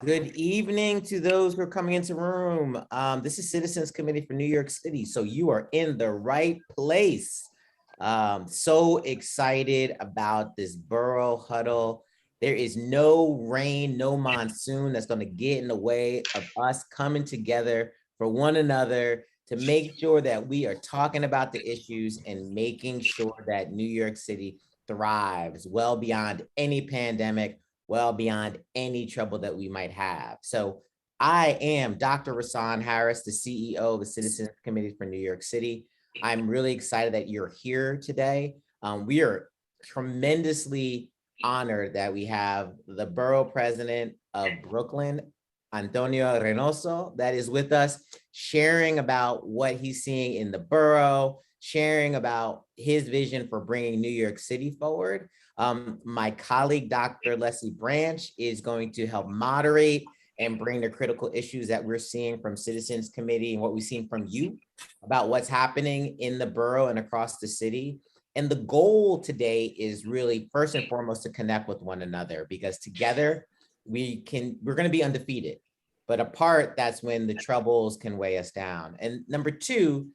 Good evening to those who are coming into the room. This is Citizens Committee for New York City, so you are in the right place. So excited about this borough huddle. There is no rain, no monsoon that's going to get in the way of us coming together for one another to make sure that we are talking about the issues and making sure that New York City thrives well beyond any pandemic, well beyond any trouble that we might have. So I am Dr. Rasan Harris, the CEO of the Citizens Committee for New York City. I'm really excited that you're here today. We are tremendously honored that we have the Borough President of Brooklyn, Antonio Reynoso, that is with us, sharing about what he's seeing in the borough, sharing about his vision for bringing New York City forward. My colleague, Dr. Leslie Branch, is going to help moderate and bring the critical issues that we're seeing from Citizens Committee and what we've seen from you about what's happening in the borough and across the city. And the goal today is really first and foremost to connect with one another, because together we're going to be undefeated, but apart, that's when the troubles can weigh us down. And number two,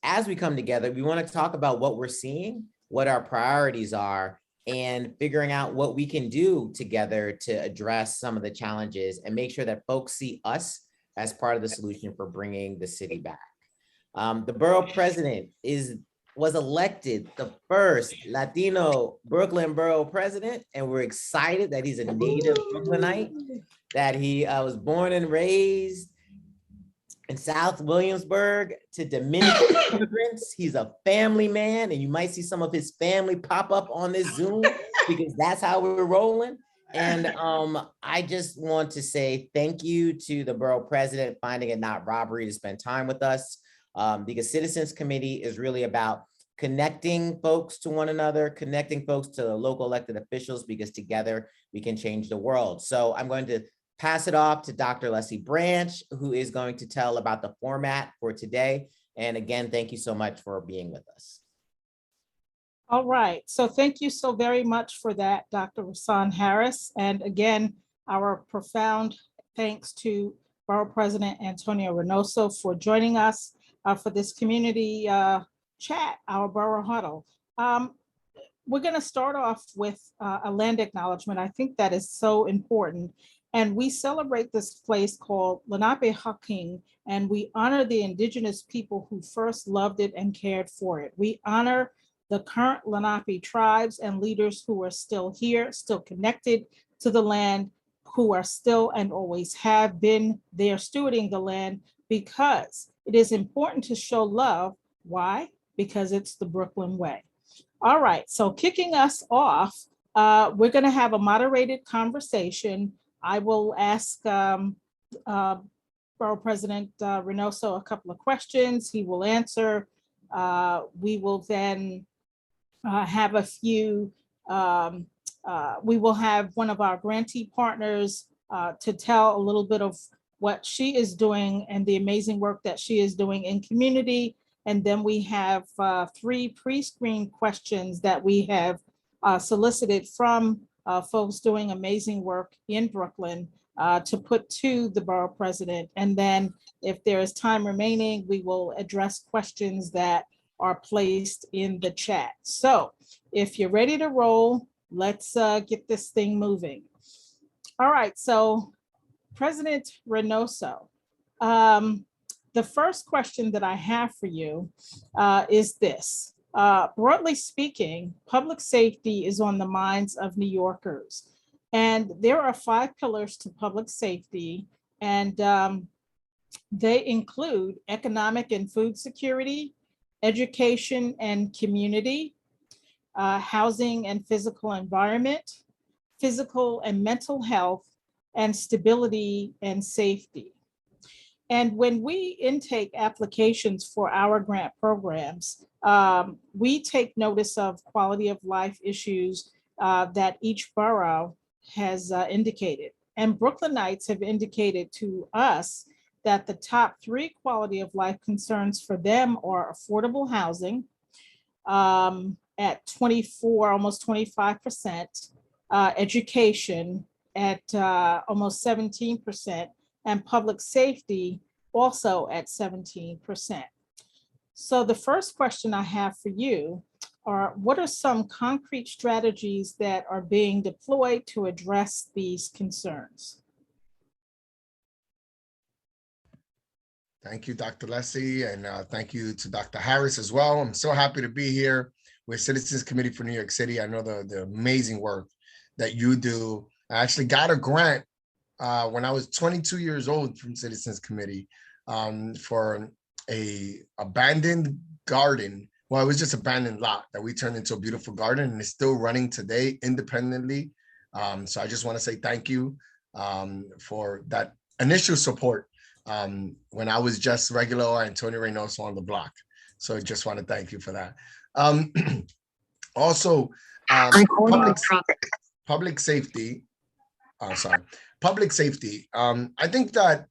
as we come together, we want to talk about what we're seeing, what our priorities are, and figuring out what we can do together to address some of the challenges and make sure that folks see us as part of the solution for bringing the city back. The borough president was elected the first Latino Brooklyn borough president, and we're excited that he's a native Brooklynite, that he was born and raised in South Williamsburg to Dominican immigrants. He's a family man, and you might see some of his family pop up on this Zoom because that's how we're rolling. And I just want to say thank you to the borough president, finding it not robbery to spend time with us, because Citizens Committee is really about connecting folks to one another, connecting folks to the local elected officials, because together we can change the world. So I'm going to pass it off to Dr. Leslie Branch, who is going to tell about the format for today. And again, thank you so much for being with us. All right, so thank you so very much for that, Dr. Rasan Harris. And again, our profound thanks to Borough President Antonio Reynoso for joining us for this community chat, our Borough Huddle. We're going to start off with a land acknowledgement. I think that is so important. And we celebrate this place called Lenape Haking, and we honor the indigenous people who first loved it and cared for it. We honor the current Lenape tribes and leaders who are still here, still connected to the land, who are still and always have been there stewarding the land, because it is important to show love. Why? Because it's the Brooklyn way. All right, so kicking us off, we're going to have a moderated conversation. I will ask Borough President Reynoso a couple of questions. He will answer. We will then have a few, we will have one of our grantee partners to tell a little bit of what she is doing and the amazing work that she is doing in community. And then we have 3 pre-screened questions that we have solicited from folks doing amazing work in Brooklyn to put to the borough president. And then if there is time remaining, we will address questions that are placed in the chat. So if you're ready to roll, let's get this thing moving. All right, so President Reynoso, the first question that I have for you is this. Broadly speaking, public safety is on the minds of New Yorkers. And there are 5 pillars to public safety, and they include economic and food security, education and community, housing and physical environment, physical and mental health, and stability and safety. And when we intake applications for our grant programs, we take notice of quality of life issues that each borough has indicated. And Brooklynites have indicated to us that the top 3 quality of life concerns for them are affordable housing at 24, almost 25%, education, at almost 17%, and public safety also at 17%. So the first question I have for you are, what are some concrete strategies that are being deployed to address these concerns? Thank you, Dr. Leslie, and thank you to Dr. Harris as well. I'm so happy to be here with Citizens Committee for New York City. I know the amazing work that you do. I actually got a grant when I was 22 years old from Citizens Committee for a abandoned garden. Well, it was just abandoned lot that we turned into a beautiful garden, and it's still running today independently. So I just want to say thank you for that initial support when I was just regular Antonio Reynoso on the block. So I just want to thank you for that. Also, public safety. Public safety. I think that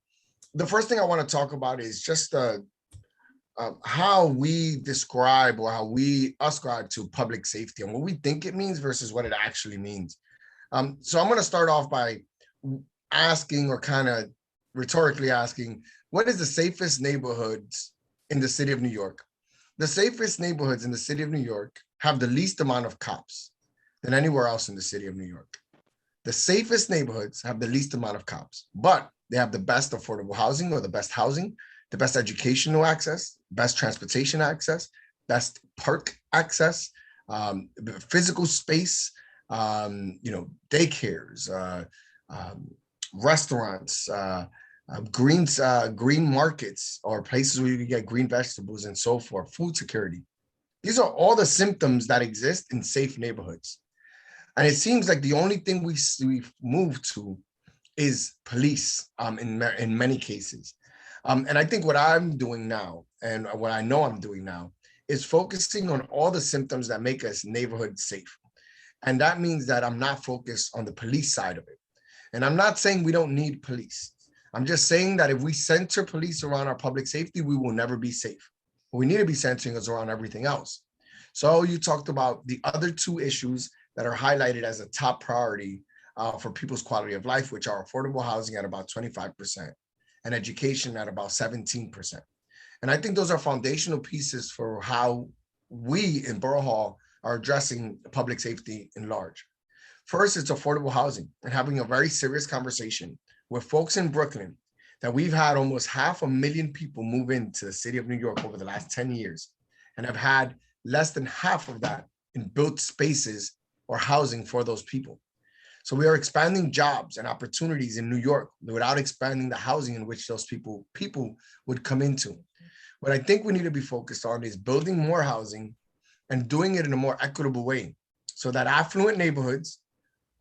the first thing I want to talk about is just how we describe or how we ascribe to public safety and what we think it means versus what it actually means. So I'm going to start off by asking, or kind of rhetorically asking, what is the safest neighborhoods in the city of New York? The safest neighborhoods in the city of New York have the least amount of cops than anywhere else in the city of New York. The safest neighborhoods have the least amount of cops, but they have the best affordable housing, or the best housing, the best educational access, best transportation access, best park access, physical space, daycares, restaurants, green markets, or places where you can get green vegetables and so forth, food security. These are all the symptoms that exist in safe neighborhoods. And it seems like the only thing we've moved to is police in many cases. And I think what I'm doing now, and what I know I'm doing now, is focusing on all the symptoms that make us neighborhood safe. And that means that I'm not focused on the police side of it. And I'm not saying we don't need police. I'm just saying that if we center police around our public safety, we will never be safe. We need to be centering us around everything else. So you talked about the other two issues that are highlighted as a top priority for people's quality of life, which are affordable housing at about 25% and education at about 17%. And I think those are foundational pieces for how we in Borough Hall are addressing public safety in large. First, it's affordable housing, and having a very serious conversation with folks in Brooklyn that we've had almost 500,000 people move into the city of New York over the last 10 years, and have had less than half of that in built spaces or housing for those people. So we are expanding jobs and opportunities in New York without expanding the housing in which those people would come into. What I think we need to be focused on is building more housing and doing it in a more equitable way, so that affluent neighborhoods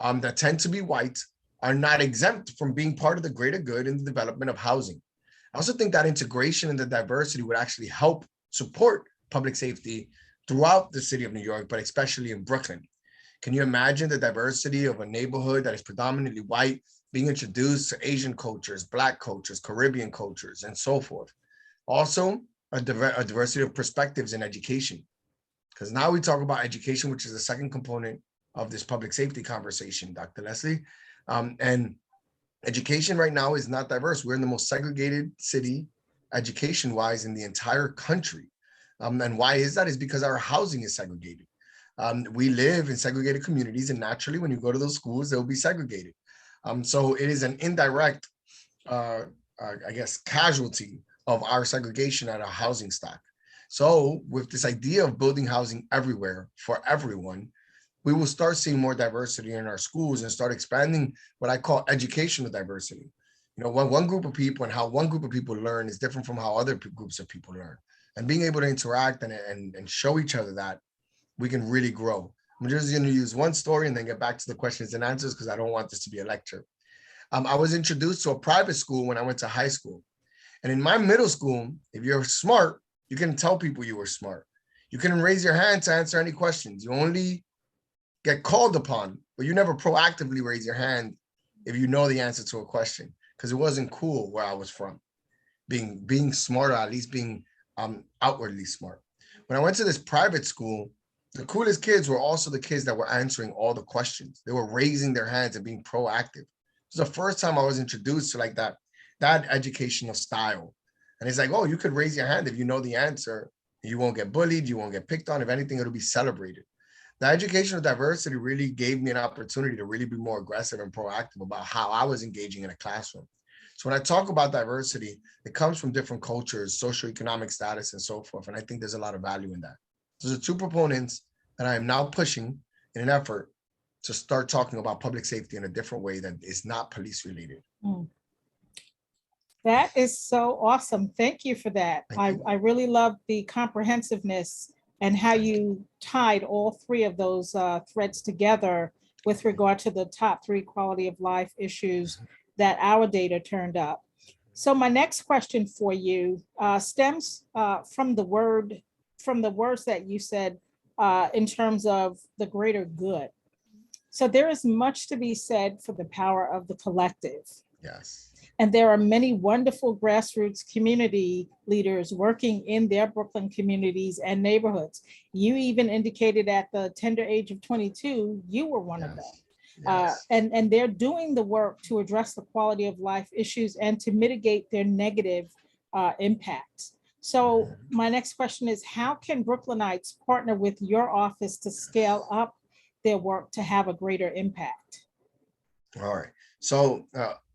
that tend to be white are not exempt from being part of the greater good in the development of housing. I also think that integration and the diversity would actually help support public safety throughout the city of New York, but especially in Brooklyn. Can you imagine the diversity of a neighborhood that is predominantly white being introduced to Asian cultures, Black cultures, Caribbean cultures, and so forth? Also, a diversity of perspectives in education. Because now we talk about education, which is the second component of this public safety conversation, Dr. Leslie. And education right now is not diverse. We're in the most segregated city, education-wise, in the entire country. And why is that? Is because our housing is segregated. We live in segregated communities, and naturally, when you go to those schools, they'll be segregated. So it is an indirect, casualty of our segregation at our housing stock. So with this idea of building housing everywhere for everyone, we will start seeing more diversity in our schools and start expanding what I call educational diversity. You know, one group of people and how one group of people learn is different from how other groups of people learn. And being able to interact and show each other that, we can really grow. I'm just going to use one story and then get back to the questions and answers, because I don't want this to be a lecture. I was introduced to a private school when I went to high school. And in my middle school, if you're smart, you can tell people you were smart. You can raise your hand to answer any questions. You only get called upon, but you never proactively raise your hand if you know the answer to a question, because it wasn't cool where I was from, being smart, or at least being outwardly smart. When I went to this private school, The coolest kids were also the kids that were answering all the questions. They were raising their hands and being proactive. It was the first time I was introduced to like that educational style. And it's like, oh, you could raise your hand if you know the answer. You won't get bullied. You won't get picked on. If anything, it'll be celebrated. The educational diversity really gave me an opportunity to really be more aggressive and proactive about how I was engaging in a classroom. So when I talk about diversity, it comes from different cultures, socioeconomic status, and so forth. And I think there's a lot of value in that. Those are two proponents that I am now pushing in an effort to start talking about public safety in a different way that is not police related. Mm. That is so awesome. Thank you for that. Thank you. I really love the comprehensiveness and how you tied all three of those threads together with regard to the top three quality of life issues that our data turned up. So my next question for you stems from the words that you said in terms of the greater good. So there is much to be said for the power of the collective. Yes. And there are many wonderful grassroots community leaders working in their Brooklyn communities and neighborhoods. You even indicated at the tender age of 22, you were one of them. Yes. And they're doing the work to address the quality of life issues and to mitigate their negative impacts. So my next question is, how can Brooklynites partner with your office to scale up their work to have a greater impact? All right. So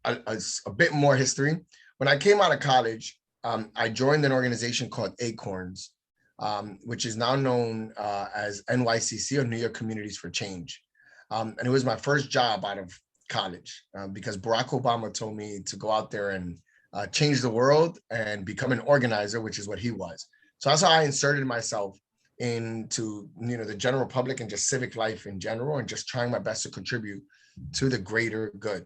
a bit more history. When I came out of college, I joined an organization called Acorns, which is now known as NYCC, or New York Communities for Change. And it was my first job out of college because Barack Obama told me to go out there and change the world and become an organizer, which is what he was. So that's how I inserted myself into the general public and just civic life in general, and just trying my best to contribute to the greater good.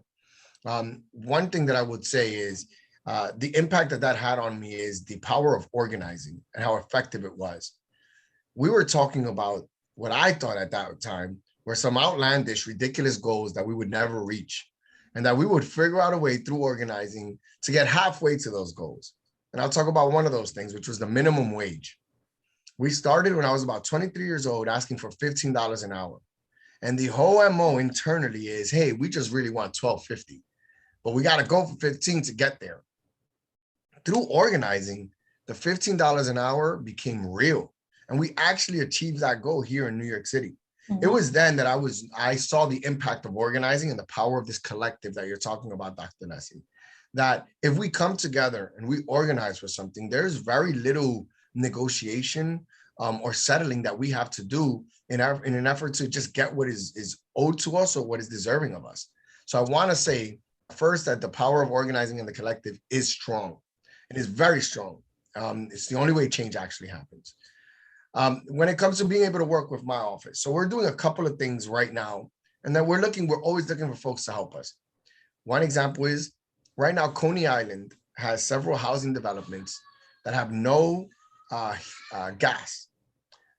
One thing that I would say is the impact that had on me is the power of organizing and how effective it was. We were talking about what I thought at that time were some outlandish, ridiculous goals that we would never reach, and that we would figure out a way through organizing to get halfway to those goals. And I'll talk about one of those things, which was the minimum wage. We started when I was about 23 years old, asking for $15 an hour. And the whole MO internally is, hey, we just really want $12.50, but we got to go for 15 to get there. Through organizing, the $15 an hour became real. And we actually achieved that goal here in New York City. It was then that I saw the impact of organizing and the power of this collective that you're talking about, Dr. Leslie. That if we come together and we organize for something, there's very little negotiation or settling that we have to do in an effort to just get what is owed to us or what is deserving of us. So I want to say first that the power of organizing in the collective is strong. It is very strong. It's the only way change actually happens. When it comes to being able to work with my office. So we're doing a couple of things right now, and then we're always looking for folks to help us. One example is right now, Coney Island has several housing developments that have no gas.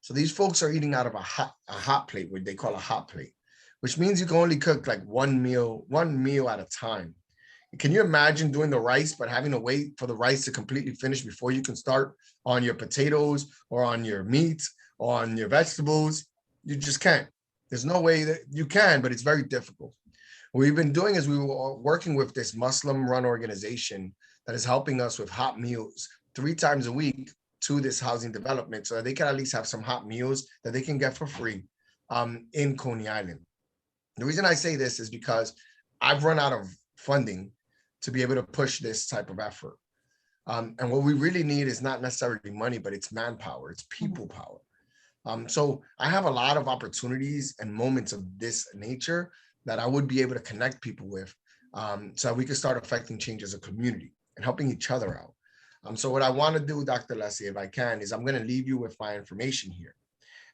So these folks are eating out of a hot plate, what they call a hot plate, which means you can only cook like one meal at a time. Can you imagine doing the rice, but having to wait for the rice to completely finish before you can start on your potatoes or on your meat or on your vegetables? You just can't. There's no way that you can, but it's very difficult. What we've been doing is we were working with this Muslim-run organization that is helping us with hot meals 3 times a week to this housing development so that they can at least have some hot meals that they can get for free in Coney Island. The reason I say this is because I've run out of funding to be able to push this type of effort. And what we really need is not necessarily money, but it's manpower, it's people power. So I have a lot of opportunities and moments of this nature that I would be able to connect people with so we can start affecting change as a community and helping each other out. So what I want to do, Dr. Leslie, if I can, is I'm going to leave you with my information here.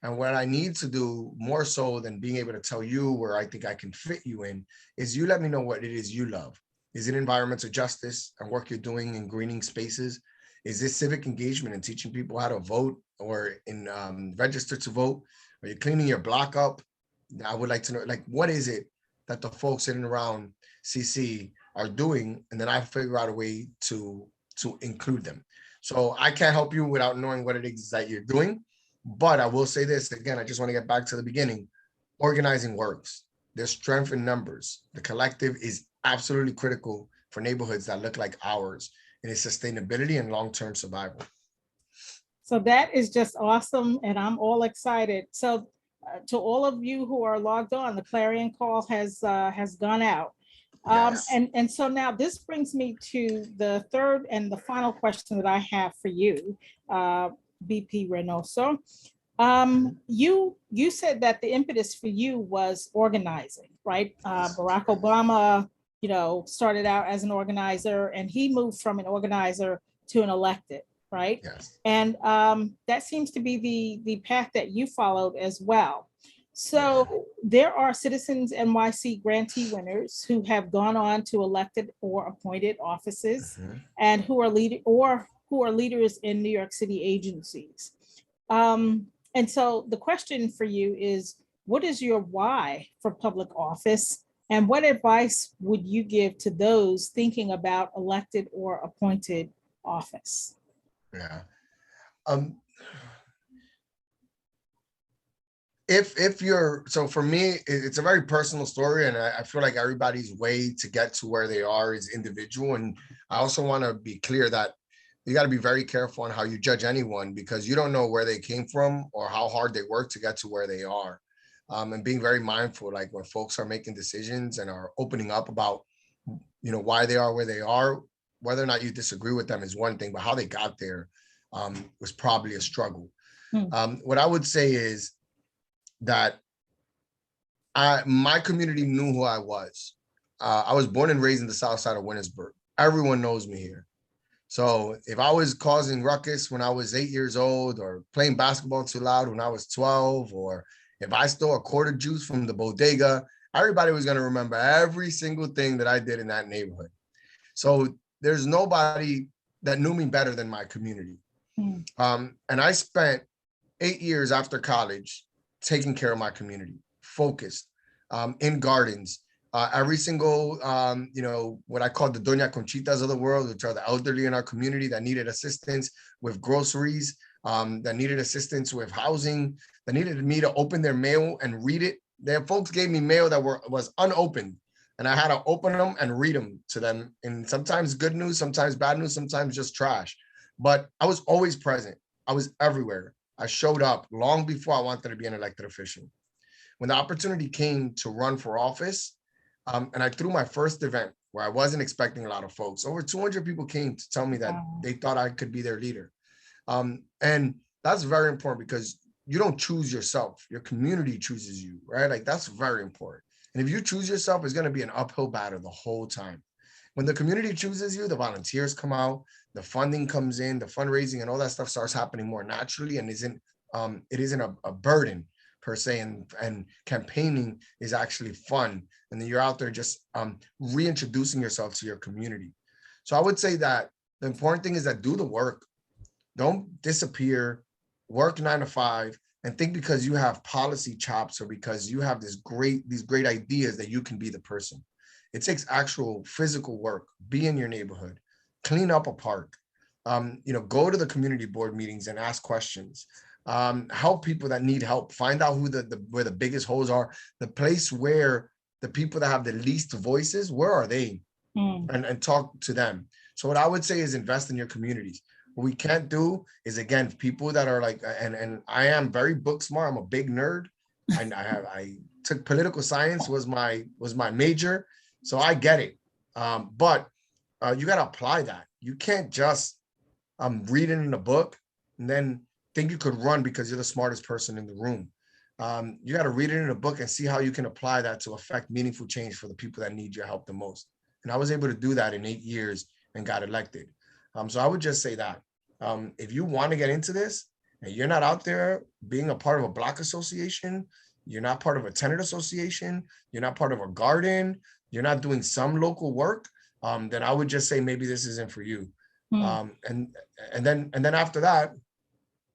And what I need to do more so than being able to tell you where I think I can fit you in is you let me know what it is you love. Is it environmental justice and work you're doing in greening spaces? Is this civic engagement and teaching people how to vote or in register to vote? Are you cleaning your block up? I would like to know, like, what is it that the folks sitting around CC are doing? And then I figure out a way to include them. So I can't help you without knowing what it is that you're doing, But I will say this again, I just want to get back to the beginning. Organizing works. There's strength in numbers. The collective is absolutely critical for neighborhoods that look like ours in its sustainability and long-term survival. So that is just awesome, and I'm all excited. So to all of you who are logged on, the clarion call has gone out. Yes. And so now this brings me to the third and the final question that I have for you, BP Reynoso. You said that the impetus for you was organizing, right? Barack Obama, started out as an organizer, and he moved from an organizer to an elected, right? Yes. And that seems to be the path that you followed as well. So there are Citizens NYC grantee winners who have gone on to elected or appointed offices, and who are leaders in New York City agencies. And so the question for you is, what is your why for public office? And what advice would you give to those thinking about elected or appointed office? Yeah. If you're, so for me, it's a very personal story, and I feel like everybody's way to get to where they are is individual. And I also want to be clear that you got to be very careful on how you judge anyone, because you don't know where they came from or how hard they work to get to where they are. And being very mindful, like when folks are making decisions and are opening up about, why they are where they are, whether or not you disagree with them is one thing, but how they got there was probably a struggle. What I would say is that my community knew who I was. I was born and raised in the south side of Williamsburg. Everyone knows me here. So if I was causing ruckus when I was 8 years old, or playing basketball too loud when I was 12, or if I stole a quart of juice from the bodega, everybody was going to remember every single thing that I did in that neighborhood. So there's nobody that knew me better than my community. And I spent 8 years after college taking care of my community, focused, in gardens, every single, what I call the Doña Conchitas of the world, which are the elderly in our community that needed assistance with groceries, that needed assistance with housing, that needed me to open their mail and read it. Their folks gave me mail that was unopened, and I had to open them and read them to them. And sometimes good news, sometimes bad news, sometimes just trash. But I was always present. I was everywhere. I showed up long before I wanted to be an elected official. When the opportunity came to run for office, and I threw my first event where I wasn't expecting a lot of folks, over 200 people came to tell me that they thought I could be their leader. And that's very important, because you don't choose yourself. Your community chooses you, right? Like, that's very important. And if you choose yourself, it's going to be an uphill battle the whole time. When the community chooses you, the volunteers come out, the funding comes in, the fundraising and all that stuff starts happening more naturally, and it isn't a burden per se. And campaigning is actually fun. And then you're out there just reintroducing yourself to your community. So I would say that the important thing is that do the work. Don't disappear, work 9 to 5, and think because you have policy chops or because you have these great ideas that you can be the person. It takes actual physical work. Be in your neighborhood, clean up a park, go to the community board meetings and ask questions, help people that need help, find out where the biggest holes are, the place where the people that have the least voices, where are they? And talk to them. So what I would say is invest in your communities. What we can't do is, again, people that are like, and I am very book smart. I'm a big nerd. I took political science was my major. So I get it. But you got to apply that. You can't just read it in a book and then think you could run because you're the smartest person in the room. You got to read it in a book and see how you can apply that to affect meaningful change for the people that need your help the most. And I was able to do that in 8 years and got elected. So I would just say that if you want to get into this and you're not out there being a part of a block association, you're not part of a tenant association, you're not part of a garden, you're not doing some local work, then I would just say maybe this isn't for you. And then after that,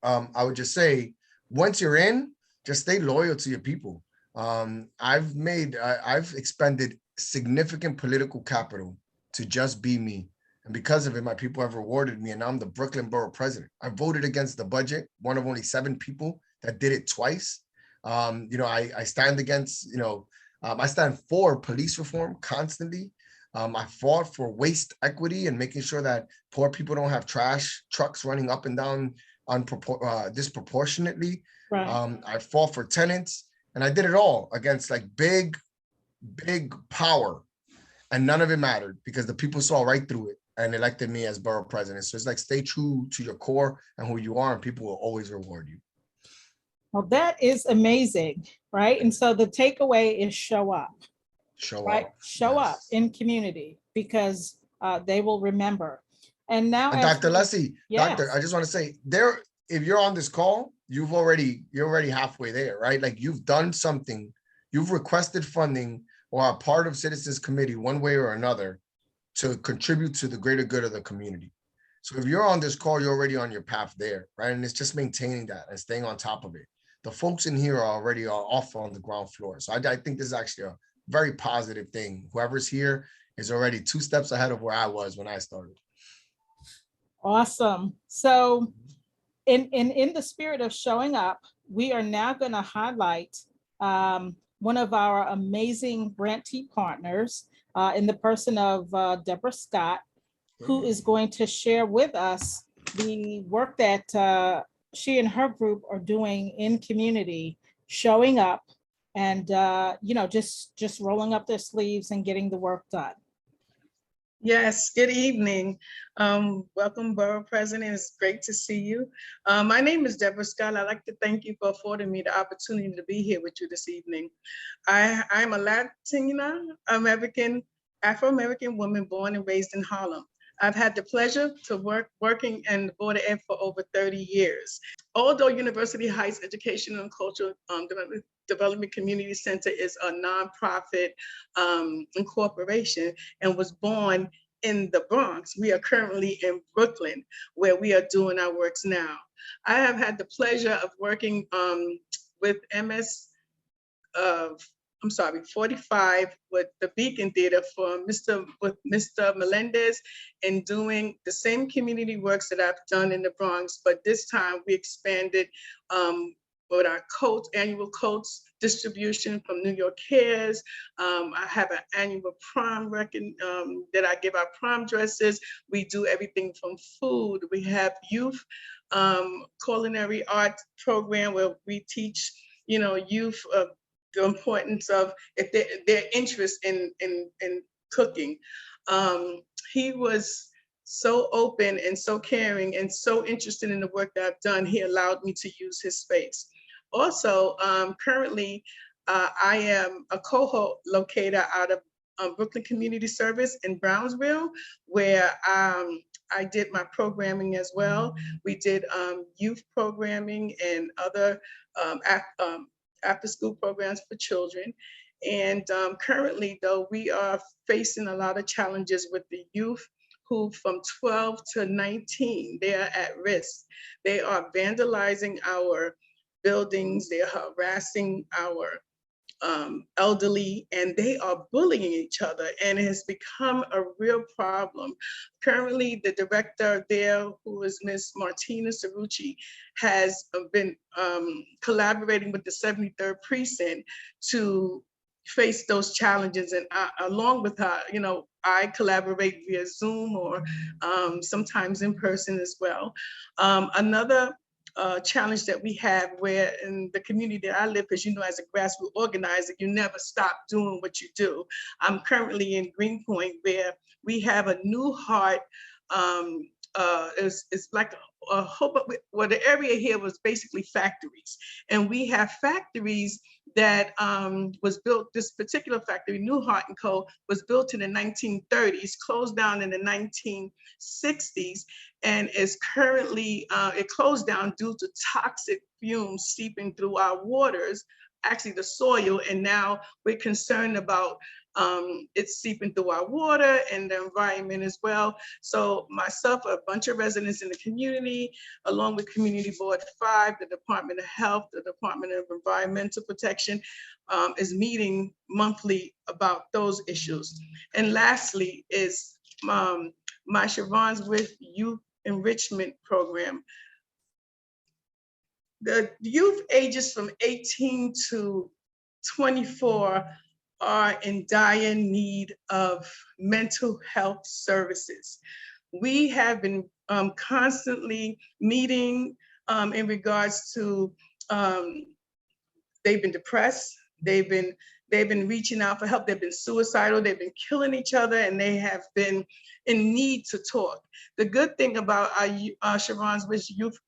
I would just say, once you're in, just stay loyal to your people. I've expended significant political capital to just be me. And because of it, my people have rewarded me, and now I'm the Brooklyn Borough President. I voted against the budget, one of only 7 people that did it twice. I stand against, I stand for police reform constantly. I fought for waste equity and making sure that poor people don't have trash trucks running up and down disproportionately. Right. I fought for tenants, and I did it all against like big power, and none of it mattered because the people saw right through it and elected me as borough president. So it's like, stay true to your core and who you are, and people will always reward you. Well, that is amazing, right? And so the takeaway is show up, Show right? up. Show up Yes. in community because they will remember. And now, And as Dr. we- Leslie, Yes. Doctor, I just want to say if you're on this call, you're already halfway there, right? Like, you've done something, you've requested funding or are part of Citizens Committee one way or another to contribute to the greater good of the community. So if you're on this call, you're already on your path there, right? And it's just maintaining that and staying on top of it. The folks in here are already off on the ground floor. So I think this is actually a very positive thing. Whoever's here is already 2 steps ahead of where I was when I started. Awesome. So in the spirit of showing up, we are now going to highlight one of our amazing grantee partners in the person of Deborah Scott, who is going to share with us the work that she and her group are doing in community, showing up and just rolling up their sleeves and getting the work done. Yes, good evening. Welcome, Borough President. It's great to see you. My name is Deborah Scott. I'd like to thank you for affording me the opportunity to be here with you this evening. I'm a Latina Afro-American woman born and raised in Harlem. I've had the pleasure to working in the Board of Ed for over 30 years. Although University Heights Educational and Cultural Development Community Center is a nonprofit incorporation and was born in the Bronx, we are currently in Brooklyn, where we are doing our works now. I have had the pleasure of working with 45 with the Beacon Theater with Mr. Melendez and doing the same community works that I've done in the Bronx, but this time we expanded with our annual coats distribution from New York Cares. I have an annual prom that I give our prom dresses. We do everything from food. We have youth culinary art program where we teach, youth the importance of their interest in cooking. He was so open and so caring and so interested in the work that I've done. He allowed me to use his space. Also, currently, I am a co-locator out of Brooklyn Community Service in Brownsville, where I did my programming as well. We did youth programming and other after-school programs for children. And currently, though, we are facing a lot of challenges with the youth who from 12 to 19, they are at risk. They are vandalizing our buildings, they are harassing our elderly, and they are bullying each other, and it has become a real problem. Currently, the director there, who is Ms. Martina Cerrucci, has been collaborating with the 73rd Precinct to face those challenges, and along with her, I collaborate via Zoom or sometimes in person as well. Another challenge that we have, where in the community that I live, because as a grassroots organizer, you never stop doing what you do. I'm currently in Greenpoint, where we have a new heart. It's like a whole, well, the area here was basically factories, and we have factories that was built. This particular factory, New Heart & Co., was built in the 1930s, closed down in the 1960s, and is currently, it closed down due to toxic fumes seeping through our waters, actually the soil, and now we're concerned about it's seeping through our water and the environment as well. So myself, a bunch of residents in the community, along with Community Board 5, the Department of Health, the Department of Environmental Protection, is meeting monthly about those issues. And lastly is my Sharon's with Youth Enrichment Program. The youth ages from 18 to 24 are in dire need of mental health services. We have been constantly meeting in regards to, they've been depressed, they've been reaching out for help, they've been suicidal, they've been killing each other, and they have been in need to talk. The good thing about our Sharon's Wish Youth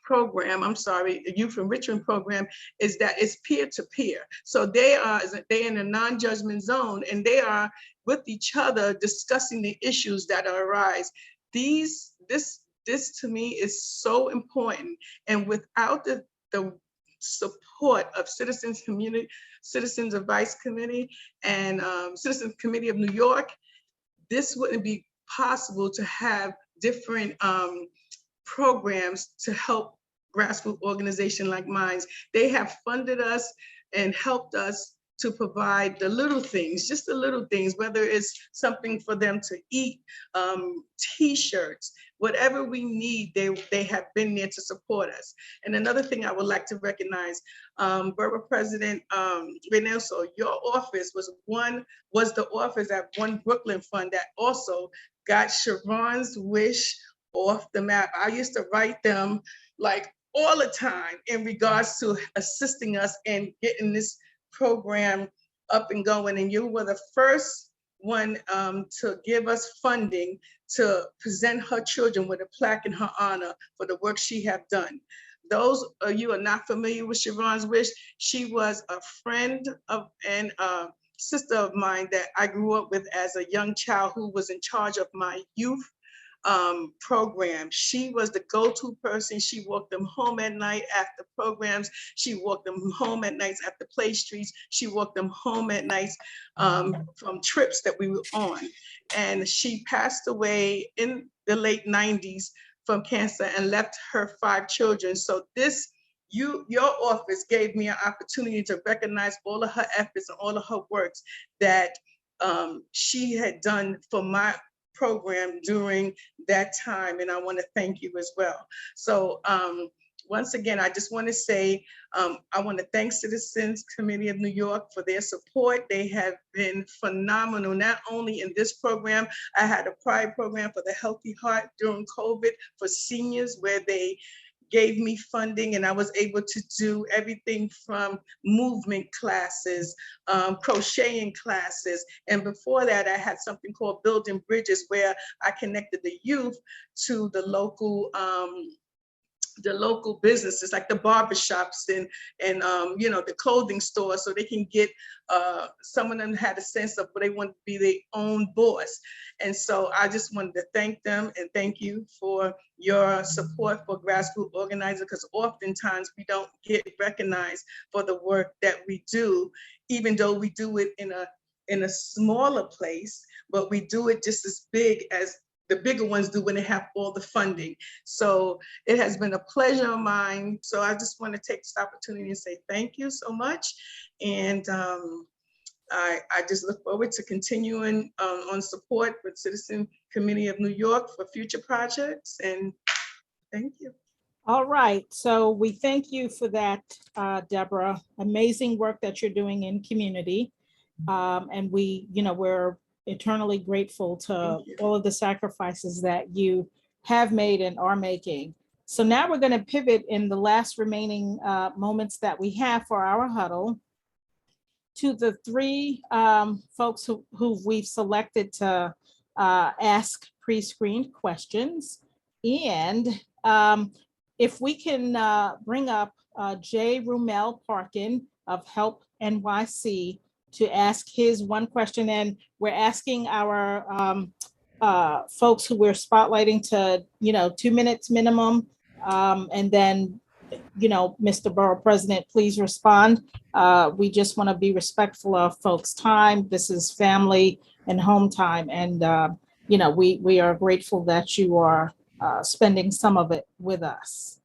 program, Youth Enrichment Program, is that it's peer-to-peer. So they in a non-judgment zone, and they are with each other discussing the issues that arise. This to me is so important. And without the support of Citizens Advice Committee and Citizens Committee of New York, this wouldn't be possible to have different programs to help grassroots organization like mine. They have funded us and helped us to provide the little things, just the little things, whether it's something for them to eat, T-shirts, whatever we need, they have been there to support us. And another thing I would like to recognize, Borough President Reynoso, your office was the office at One Brooklyn Fund that also got Sharon's Wish off the map. I used to write them like all the time in regards to assisting us in getting this program up and going. And you were the first one to give us funding to present her children with a plaque in her honor for the work she have done. Those of you are not familiar with Sharon's Wish, she was a friend of and sister of mine that I grew up with as a young child, who was in charge of my youth program. She was the go-to person. She walked them home at night after programs. She walked them home at nights after play streets. She walked them home at nights from trips that we were on. And she passed away in the late 90s from cancer and left her 5 children. So your office gave me an opportunity to recognize all of her efforts and all of her works that she had done for my program during that time, and I want to thank you as well. So once again, I just want to say I want to thank Citizens Committee of New York for their support. They have been phenomenal, not only in this program. I had a prior program for the Healthy Heart during COVID for seniors, where they gave me funding, and I was able to do everything from movement classes, crocheting classes. And before that, I had something called Building Bridges, where I connected the youth to the local businesses, like the barbershops and the clothing stores, so they can get, some of them had a sense of they want to be their own boss. And so I just wanted to thank them and thank you for your support for grassroots organizing, because oftentimes we don't get recognized for the work that we do, even though we do it in a smaller place, but we do it just as big as the bigger ones do when they have all the funding. So it has been a pleasure of mine. So I just want to take this opportunity and say thank you so much. And I just look forward to continuing on support with Citizen Committee of New York for future projects. And thank you. All right, so we thank you for that, Deborah. Amazing work that you're doing in community. And we're eternally grateful to all of the sacrifices that you have made and are making. So now we're going to pivot in the last remaining moments that we have for our huddle to the 3 folks who we've selected to ask pre-screened questions. And if we can bring up Jay Rumel Parkin of Help NYC to ask his one question. And we're asking our folks who we're spotlighting to, 2 minutes minimum. And then, Mr. Borough President, please respond. We just want to be respectful of folks' time. This is family and home time. And, we are grateful that you are spending some of it with us.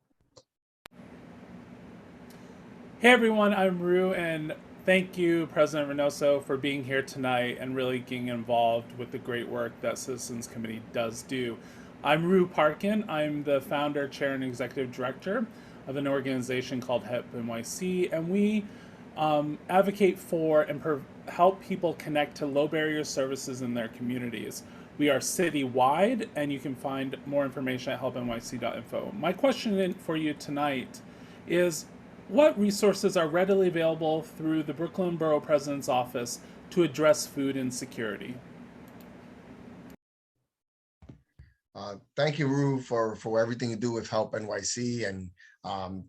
Hey everyone, I'm Rue, and Thank you, President Reynoso, for being here tonight and really getting involved with the great work that Citizens Committee does do. I'm Rue Parkin. I'm the founder, chair, and executive director of an organization called HEP NYC, and we advocate for and help people connect to low barrier services in their communities. We are citywide, and you can find more information at helpnyc.info. My question for you tonight is, what resources are readily available through the Brooklyn Borough President's office to address food insecurity? Thank you, Rue, for everything you do with Help NYC, and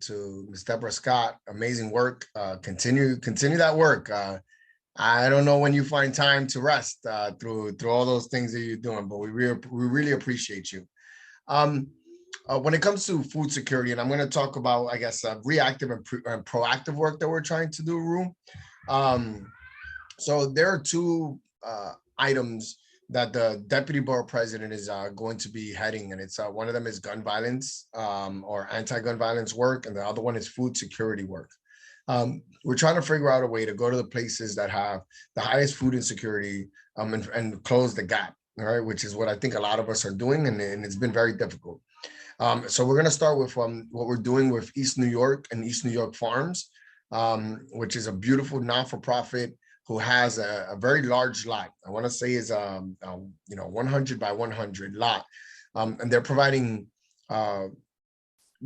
to Ms. Deborah Scott, amazing work. Continue that work. I don't know when you find time to rest through all those things that you're doing, but we really appreciate you. When it comes to food security, and I'm going to talk about, I guess, reactive and proactive work that we're trying to do, Rue. So there are two items that the Deputy Borough President is going to be heading, and it's one of them is gun violence or anti-gun violence work, and the other one is food security work. We're trying to figure out a way to go to the places that have the highest food insecurity and close the gap, all right, which is what I think a lot of us are doing, and it's been very difficult. So we're going to start with what we're doing with East New York and East New York Farms, which is a beautiful not-for-profit who has a very large lot. I want to say is 100 by 100 lot, and they're providing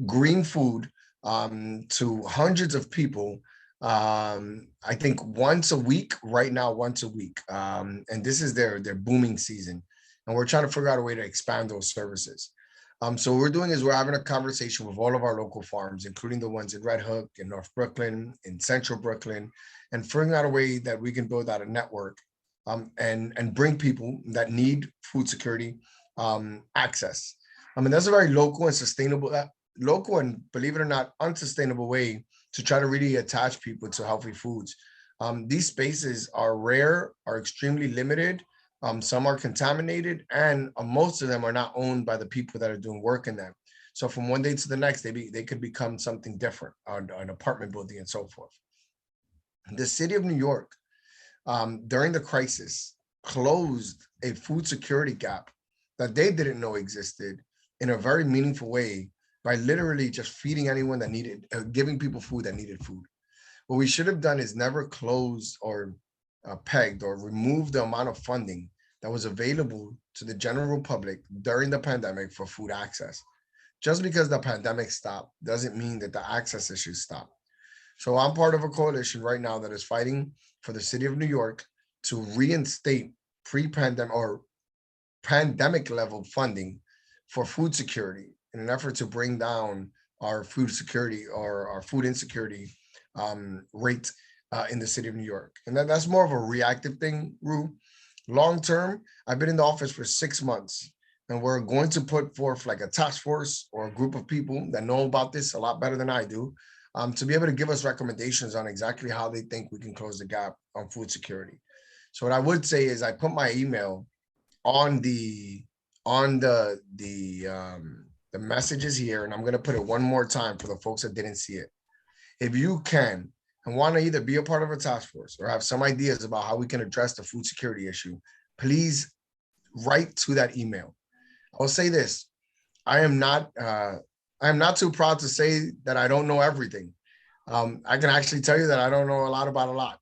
green food to hundreds of people. I think once a week right now, and this is their booming season, and we're trying to figure out a way to expand those services. So what we're doing is we're having a conversation with all of our local farms, including the ones in Red Hook, in North Brooklyn, in Central Brooklyn, and figuring out a way that we can build out a network and bring people that need food security access. I mean, that's a very local and sustainable, and believe it or not, unsustainable way to try to really attach people to healthy foods. These spaces are rare, are extremely limited. Some are contaminated, and most of them are not owned by the people that are doing work in them. So from one day to the next, they could become something different, an apartment building and so forth. The city of New York, during the crisis, closed a food security gap that they didn't know existed in a very meaningful way by literally just feeding anyone that needed, giving people food that needed food. What we should have done is never closed or pegged or removed the amount of funding that was available to the general public during the pandemic for food access. Just because the pandemic stopped doesn't mean that the access issues stop. So I'm part of a coalition right now that is fighting for the city of New York to reinstate pre-pandemic or pandemic level funding for food security in an effort to bring down our food security or our food insecurity rate in the city of New York. And that's more of a reactive thing, Rue. Long term, I've been in the office for 6 months, and we're going to put forth like a task force or a group of people that know about this a lot better than I do, to be able to give us recommendations on exactly how they think we can close the gap on food security. So what I would say is I put my email on the messages here, and I'm going to put it one more time for the folks that didn't see it. If you can and want to either be a part of a task force or have some ideas about how we can address the food security issue, please write to that email. I'll say this: I am not too proud to say that I don't know everything. I can actually tell you that I don't know a lot about a lot,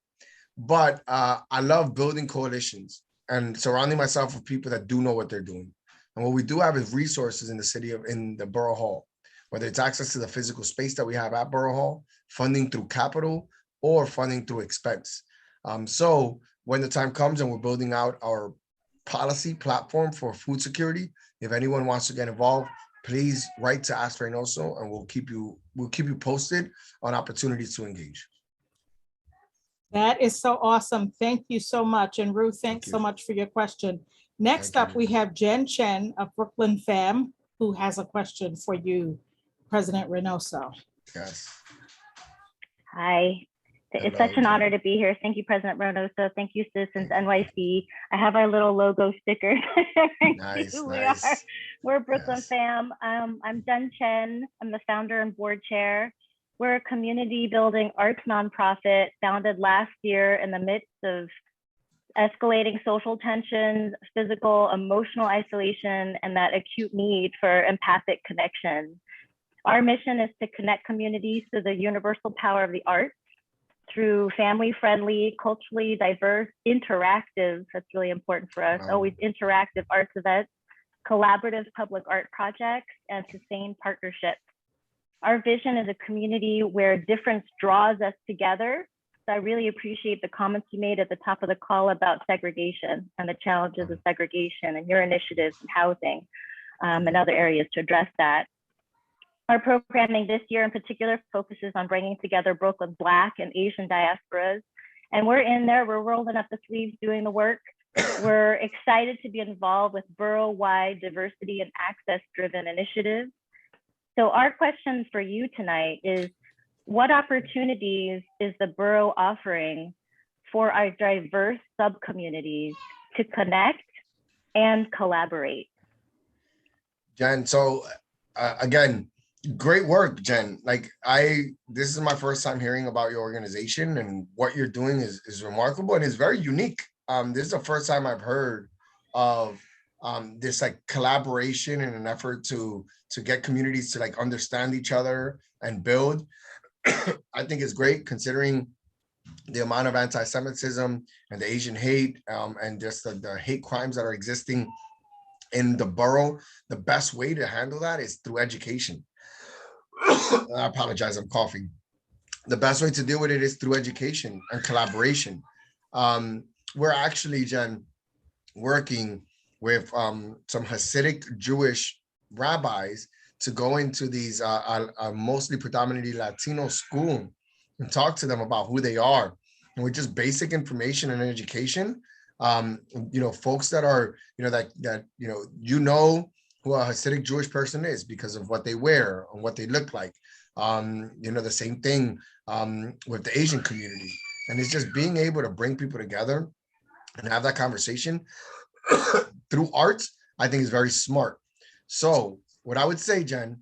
but I love building coalitions and surrounding myself with people that do know what they're doing. And what we do have is resources in the city in the Borough Hall, whether it's access to the physical space that we have at Borough Hall, funding through capital, or funding through expense. So when the time comes and we're building out our policy platform for food security, if anyone wants to get involved, please write to Ask Reynoso, and we'll keep you posted on opportunities to engage. That is so awesome. Thank you so much. And Ruth, thanks so much for your question. Next up, we have Jen Chen of Brooklyn Fam, who has a question for you, President Reynoso. Yes. Hi. It's such an honor to be here. Thank you, President Reynoso. Thank you, Citizens NYC. I have our little logo stickers. Nice. We're Brooklyn Fam. I'm Jen Chen. I'm the founder and board chair. We're a community building arts nonprofit founded last year in the midst of escalating social tensions, physical, emotional isolation, and that acute need for empathic connection. Our mission is to connect communities to the universal power of the arts through family-friendly, culturally diverse, interactive, that's really important for us, always interactive arts events, collaborative public art projects, and sustained partnerships. Our vision is a community where difference draws us together. So I really appreciate the comments you made at the top of the call about segregation and the challenges of segregation and your initiatives in housing and other areas to address that. Our programming this year in particular focuses on bringing together Brooklyn Black and Asian diasporas. And we're in there, we're rolling up the sleeves doing the work. We're excited to be involved with borough-wide diversity and access-driven initiatives. So our question for you tonight is, what opportunities is the borough offering for our diverse sub-communities to connect and collaborate? Jen, so again, great work, Jen. Like this is my first time hearing about your organization, and what you're doing is remarkable and it's very unique. This is the first time I've heard of this like collaboration in an effort to get communities to like understand each other and build. I think it's great considering the amount of anti-Semitism and the Asian hate and just the hate crimes that are existing in the borough. The best way to handle that is through education. I apologize, I'm coughing. The best way to deal with it is through education and collaboration. We're actually, Jen, working with some Hasidic Jewish rabbis to go into these mostly predominantly Latino school and talk to them about who they are. And with just basic information and education, folks that are, that who a Hasidic Jewish person is because of what they wear and what they look like. The same thing with the Asian community. And it's just being able to bring people together and have that conversation through arts, I think is very smart. So what I would say, Jen,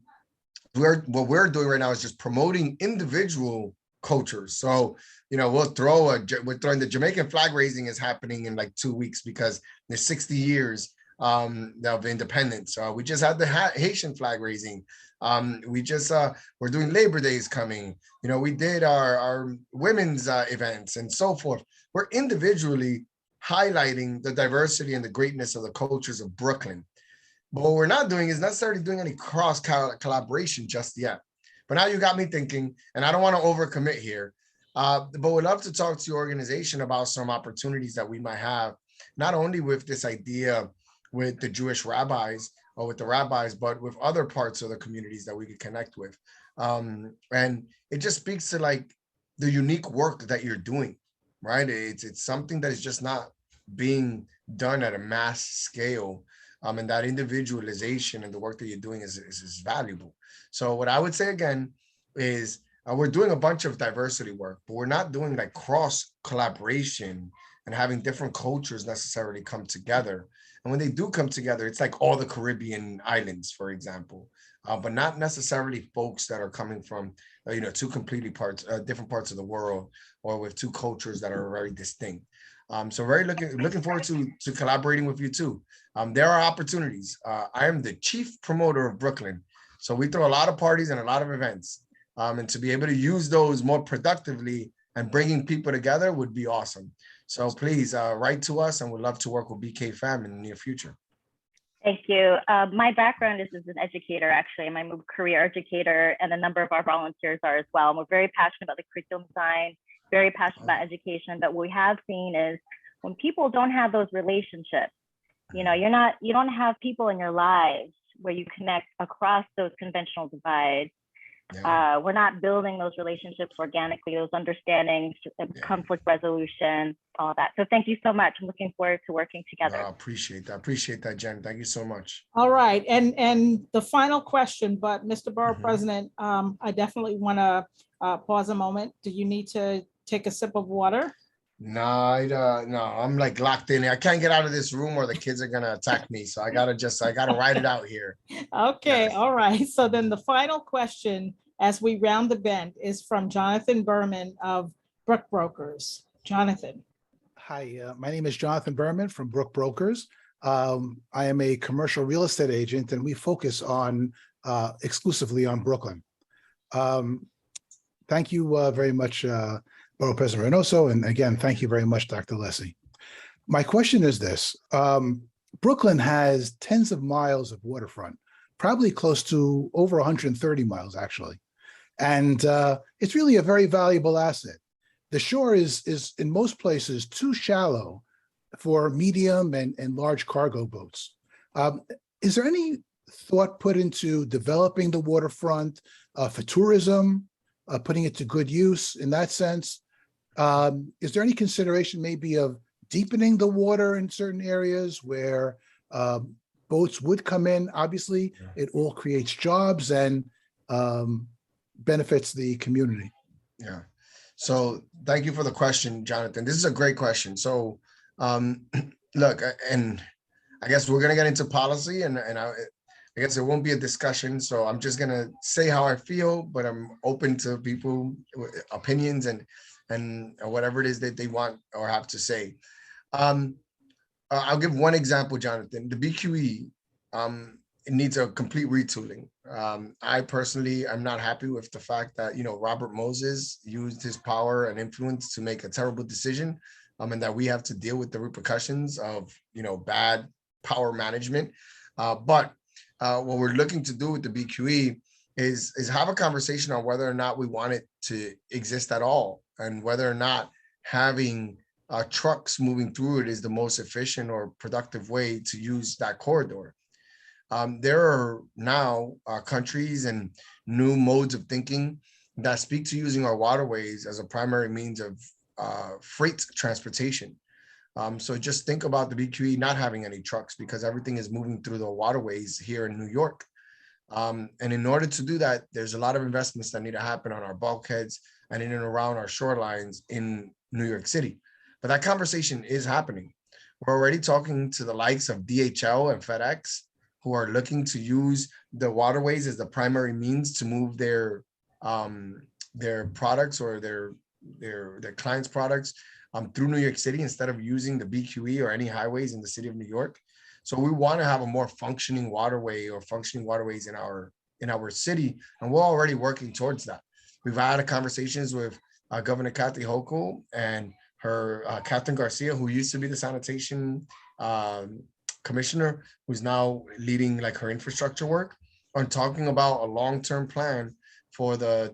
what we're doing right now is just promoting individual cultures. So, we're throwing the Jamaican flag raising is happening in like 2 weeks because there's 60 years of independence. We just had the Haitian flag raising. We're doing Labor Day is coming. We did our women's events and so forth. We're individually highlighting the diversity and the greatness of the cultures of Brooklyn. But what we're not doing is necessarily doing any cross collaboration just yet. But now you got me thinking, and I don't want to overcommit here, but would love to talk to your organization about some opportunities that we might have, not only with this idea with the Jewish rabbis or with the rabbis, but with other parts of the communities that we could connect with. And it just speaks to like the unique work that you're doing, right? It's something that is just not being done at a mass scale. And that individualization and the work that you're doing is valuable. So what I would say again is we're doing a bunch of diversity work, but we're not doing like cross collaboration and having different cultures necessarily come together. And when they do come together, it's like all the Caribbean islands, for example, but not necessarily folks that are coming from, two completely different parts of the world, or with two cultures that are very distinct. So very looking forward to collaborating with you too. There are opportunities. I am the chief promoter of Brooklyn. So we throw a lot of parties and a lot of events. And to be able to use those more productively and bringing people together would be awesome. So please write to us, and we'd love to work with BK Fam in the near future. Thank you. My background is as an educator, actually. I'm a career educator, and a number of our volunteers are as well. And we're very passionate about the curriculum design, very passionate about education. But what we have seen is when people don't have those relationships, you don't have people in your lives where you connect across those conventional divides. Yeah. We're not building those relationships organically, those understandings, conflict resolution, all that. So thank you so much. I'm looking forward to working together. I appreciate that, Jen. Thank you so much. All right. And the final question, but Mr. Borough President, I definitely want to pause a moment. Do you need to take a sip of water? No, I'm like locked in. I can't get out of this room or the kids are gonna attack me. So I gotta ride it out here. Okay, yes. All right. So then the final question as we round the bend is from Jonathan Berman of Brook Brokers. Jonathan. Hi, my name is Jonathan Berman from Brook Brokers. I am a commercial real estate agent, and we focus on exclusively on Brooklyn. Thank you very much, Borough President Reynoso, and again, thank you very much, Dr. Leslie. My question is this. Brooklyn has tens of miles of waterfront, probably close to over 130 miles, actually. And it's really a very valuable asset. The shore is in most places too shallow for medium and large cargo boats. Is there any thought put into developing the waterfront for tourism, putting it to good use in that sense? Is there any consideration maybe of deepening the water in certain areas where boats would come in? Obviously, it all creates jobs and benefits the community. Yeah. So thank you for the question, Jonathan. This is a great question. So look, and I guess we're going to get into policy, and I guess it won't be a discussion. So I'm just going to say how I feel, but I'm open to people opinions and whatever it is that they want or have to say. I'll give one example, Jonathan. The BQE, it needs a complete retooling. I personally am not happy with the fact that, Robert Moses used his power and influence to make a terrible decision, and that we have to deal with the repercussions of, bad power management. But what we're looking to do with the BQE is have a conversation on whether or not we want it to exist at all, and whether or not having trucks moving through it is the most efficient or productive way to use that corridor. There are now countries and new modes of thinking that speak to using our waterways as a primary means of freight transportation. So just think about the BQE not having any trucks because everything is moving through the waterways here in New York. And in order to do that, there's a lot of investments that need to happen on our bulkheads and in and around our shorelines in New York City. But that conversation is happening. We're already talking to the likes of DHL and FedEx, who are looking to use the waterways as the primary means to move their products or their clients' products through New York City instead of using the BQE or any highways in the city of New York. So we want to have a more functioning waterway or functioning waterways in our city, and we're already working towards that. We've had conversations with Governor Kathy Hochul and her Catherine Garcia, who used to be the sanitation commissioner, who's now leading like her infrastructure work, on talking about a long-term plan for the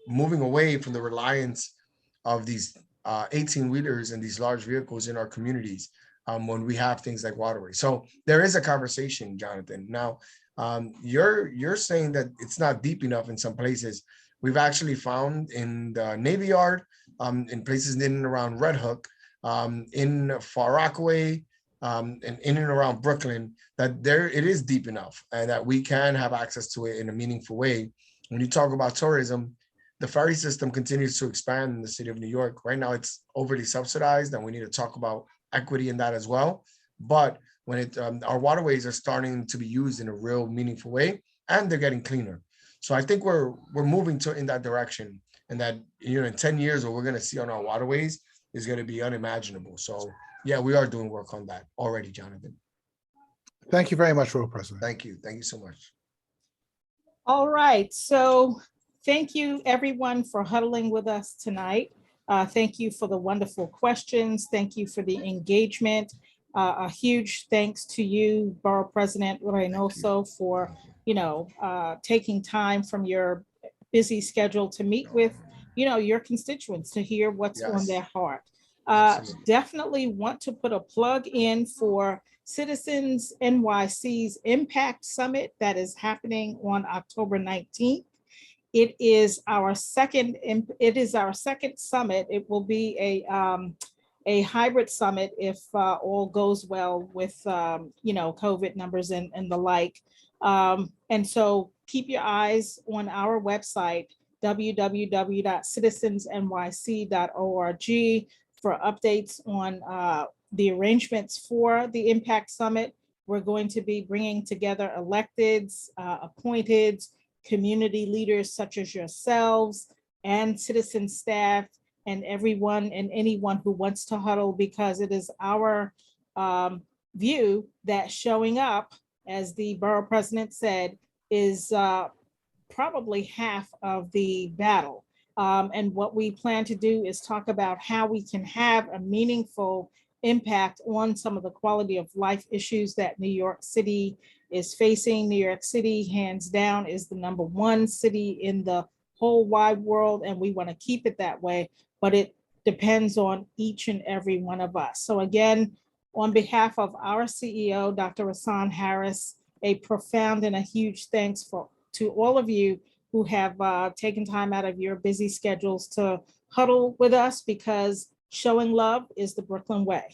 moving away from the reliance of these 18-wheelers and these large vehicles in our communities when we have things like waterways. So there is a conversation, Jonathan. Now, you're saying that it's not deep enough in some places. We've actually found in the Navy Yard, in places in and around Red Hook, in Far Rockaway, and in and around Brooklyn, that it is deep enough and that we can have access to it in a meaningful way. When you talk about tourism, the ferry system continues to expand in the city of New York. Right now, it's overly subsidized, and we need to talk about equity in that as well. But when our waterways are starting to be used in a real meaningful way, and they're getting cleaner. So I think we're moving in that direction, and that in 10 years, what we're going to see on our waterways is going to be unimaginable. So yeah, we are doing work on that already, Jonathan. Thank you very much, Borough President. Thank you so much. All right, so thank you everyone for huddling with us tonight. Thank you for the wonderful questions. Thank you for the engagement. A huge thanks to you, Borough President Reynoso, for taking time from your busy schedule to meet with your constituents to hear what's on their heart. Definitely want to put a plug in for Citizens NYC's Impact Summit that is happening on October 19th. It is our second summit. It will be a hybrid summit if all goes well with COVID numbers and the like. And so keep your eyes on our website, www.citizensnyc.org, for updates on the arrangements for the Impact Summit. We're going to be bringing together electeds, appointeds, community leaders such as yourselves and citizen staff and everyone and anyone who wants to huddle, because it is our view that showing up, as the borough president said, is probably half of the battle. And what we plan to do is talk about how we can have a meaningful impact on some of the quality of life issues that New York City is facing. New York City, hands down, is the #1 city in the whole wide world, and we want to keep it that way, but it depends on each and every one of us. So again, on behalf of our CEO, Dr. Rasan Harris, a profound and a huge thanks to all of you who have taken time out of your busy schedules to huddle with us, because showing love is the Brooklyn way.